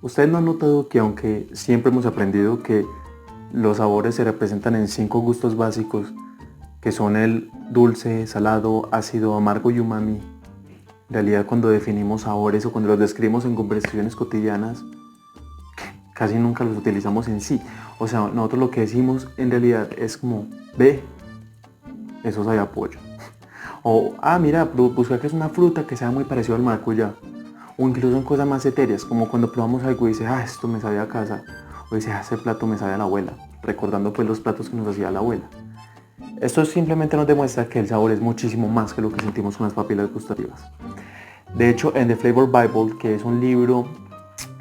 Ustedes no han notado que aunque siempre hemos aprendido que los sabores se representan en 5 gustos básicos, que son el dulce, salado, ácido, amargo y umami, en realidad cuando definimos sabores o cuando los describimos en conversaciones cotidianas, casi nunca los utilizamos en sí. O sea, nosotros lo que decimos en realidad es como, ve, eso sabe a pollo. O, mira, busca que es una fruta que sea muy parecida al maracuyá. O incluso en cosas más etéreas, como cuando probamos algo y dice, esto me sabe a casa. O dice, ese plato me sabe a la abuela. Recordando pues los platos que nos hacía la abuela. Esto simplemente nos demuestra que el sabor es muchísimo más que lo que sentimos con las papilas gustativas. De hecho, en The Flavor Bible, que es un libro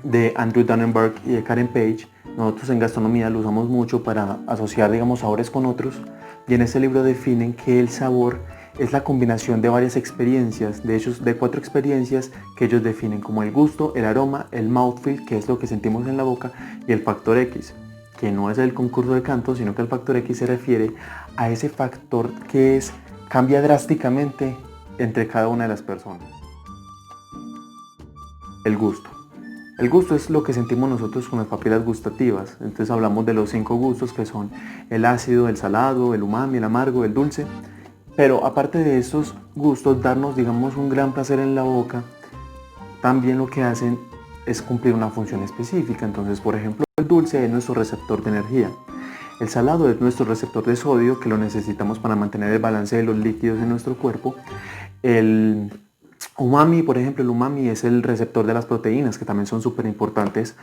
de Andrew Dannenberg y de Karen Page, nosotros en gastronomía lo usamos mucho para asociar, digamos, sabores con otros. Y en este libro definen que el sabor es la combinación de varias experiencias, de hecho de 4 experiencias que ellos definen como el gusto, el aroma, el mouthfeel, que es lo que sentimos en la boca, y el factor X, que no es el concurso de canto, sino que el factor X se refiere a ese factor que cambia drásticamente entre cada una de las personas. El gusto. El gusto es lo que sentimos nosotros con las papilas gustativas. Entonces hablamos de los 5 gustos que son el ácido, el salado, el umami, el amargo, el dulce. Pero aparte de estos gustos, darnos, digamos, un gran placer en la boca, también lo que hacen es cumplir una función específica. Entonces, por ejemplo, el dulce es nuestro receptor de energía. El salado es nuestro receptor de sodio, que lo necesitamos para mantener el balance de los líquidos en nuestro cuerpo. El umami, por ejemplo, el umami es el receptor de las proteínas, que también son súper importantes.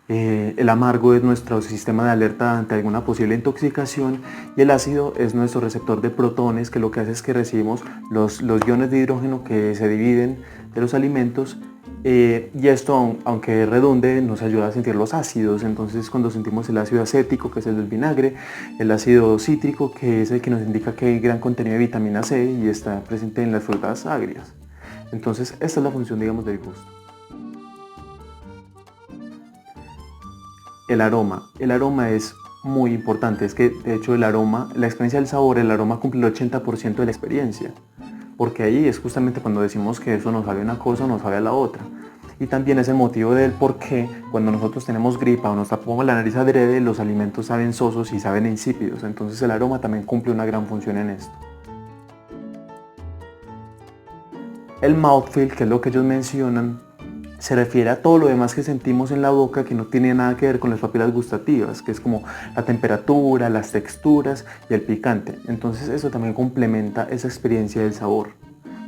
El amargo es nuestro sistema de alerta ante alguna posible intoxicación, y el ácido es nuestro receptor de protones, que lo que hace es que recibimos los iones de hidrógeno que se dividen de los alimentos, y esto, aunque redunde, nos ayuda a sentir los ácidos. Entonces cuando sentimos el ácido acético, que es el del vinagre, el ácido cítrico, que es el que nos indica que hay gran contenido de vitamina C y está presente en las frutas agrias. Entonces esta es la función, digamos, del gusto. El aroma. El aroma es muy importante. Es que de hecho el aroma, la experiencia del sabor, el aroma cumple el 80% de la experiencia. Porque ahí es justamente cuando decimos que eso nos sabe a una cosa o nos sabe a la otra. Y también es el motivo del por qué cuando nosotros tenemos gripa o nos tapamos la nariz adrede, los alimentos saben sosos y saben insípidos. Entonces el aroma también cumple una gran función en esto. El mouthfeel, que es lo que ellos mencionan, se refiere a todo lo demás que sentimos en la boca que no tiene nada que ver con las papilas gustativas, que es como la temperatura, las texturas y el picante. Entonces eso también complementa esa experiencia del sabor,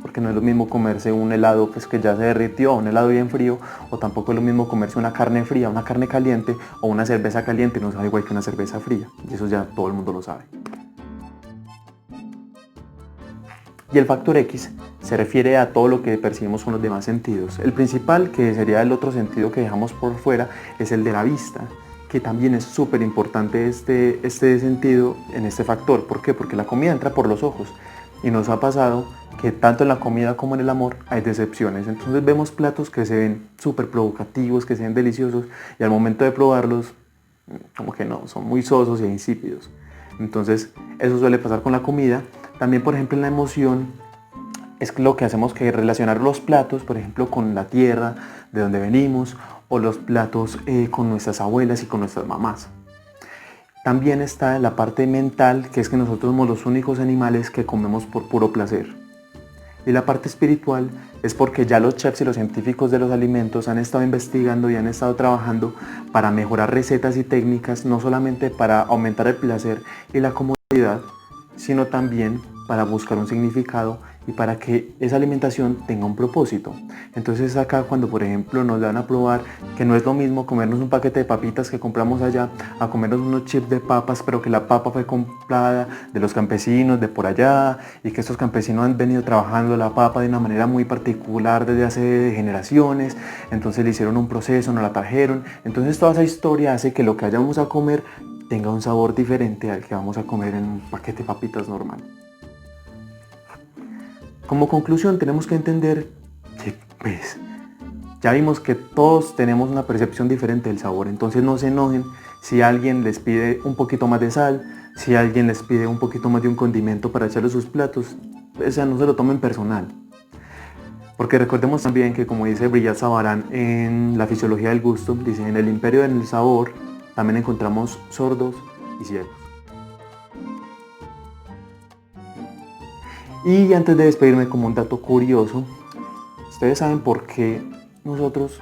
porque no es lo mismo comerse un helado pues, que ya se derritió, un helado bien frío, o tampoco es lo mismo comerse una carne fría, una carne caliente, o una cerveza caliente. No sabe igual que una cerveza fría, y eso ya todo el mundo lo sabe. Y el factor X se refiere a todo lo que percibimos con los demás sentidos. El principal, que sería el otro sentido que dejamos por fuera, es el de la vista, que también es súper importante este sentido en este factor. ¿Por qué? Porque la comida entra por los ojos, y nos ha pasado que tanto en la comida como en el amor hay decepciones. Entonces vemos platos que se ven súper provocativos, que se ven deliciosos, y al momento de probarlos, como que no, son muy sosos e insípidos. Entonces eso suele pasar con la comida. También, por ejemplo, en la emoción es lo que hacemos, que relacionar los platos, por ejemplo, con la tierra de donde venimos, o los platos con nuestras abuelas y con nuestras mamás. También está la parte mental, que es que nosotros somos los únicos animales que comemos por puro placer. Y la parte espiritual es porque ya los chefs y los científicos de los alimentos han estado investigando y han estado trabajando para mejorar recetas y técnicas, no solamente para aumentar el placer y la comodidad, sino también para buscar un significado y para que esa alimentación tenga un propósito. Entonces acá cuando por ejemplo nos dan a probar que no es lo mismo comernos un paquete de papitas que compramos allá a comernos unos chips de papas, pero que la papa fue comprada de los campesinos de por allá, y que estos campesinos han venido trabajando la papa de una manera muy particular desde hace generaciones. Entonces le hicieron un proceso, nos la trajeron. Entonces toda esa historia hace que lo que vayamos a comer tenga un sabor diferente al que vamos a comer en un paquete de papitas normal. Como conclusión tenemos que entender que pues, ya vimos que todos tenemos una percepción diferente del sabor. Entonces no se enojen si alguien les pide un poquito más de sal, si alguien les pide un poquito más de un condimento para echarle a sus platos. O sea, no se lo tomen personal. Porque recordemos también que, como dice Brillat Savarin en La fisiología del gusto, dice: en el imperio del sabor también encontramos sordos y ciegos. Y antes de despedirme, como un dato curioso, ustedes saben por qué nosotros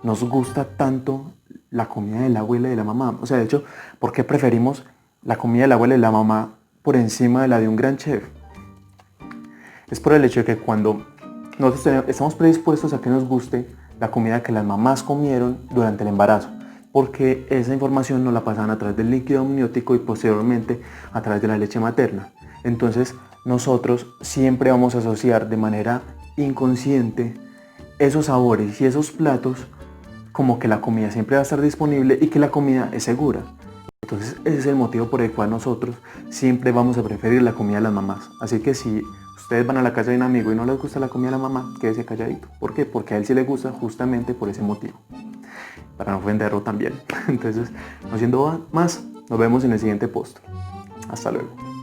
nos gusta tanto la comida de la abuela y de la mamá. O sea, de hecho, ¿por qué preferimos la comida de la abuela y de la mamá por encima de la de un gran chef? Es por el hecho de que cuando nosotros estamos predispuestos a que nos guste la comida que las mamás comieron durante el embarazo, porque esa información nos la pasan a través del líquido amniótico y posteriormente a través de la leche materna. Entonces nosotros siempre vamos a asociar de manera inconsciente esos sabores y esos platos como que la comida siempre va a estar disponible y que la comida es segura. Entonces ese es el motivo por el cual nosotros siempre vamos a preferir la comida de las mamás. Así que si ustedes van a la casa de un amigo y no les gusta la comida de la mamá, quédese calladito. ¿Por qué? Porque a él sí le gusta justamente por ese motivo. Para no ofenderlo también. Entonces, no siendo más, nos vemos en el siguiente post. Hasta luego.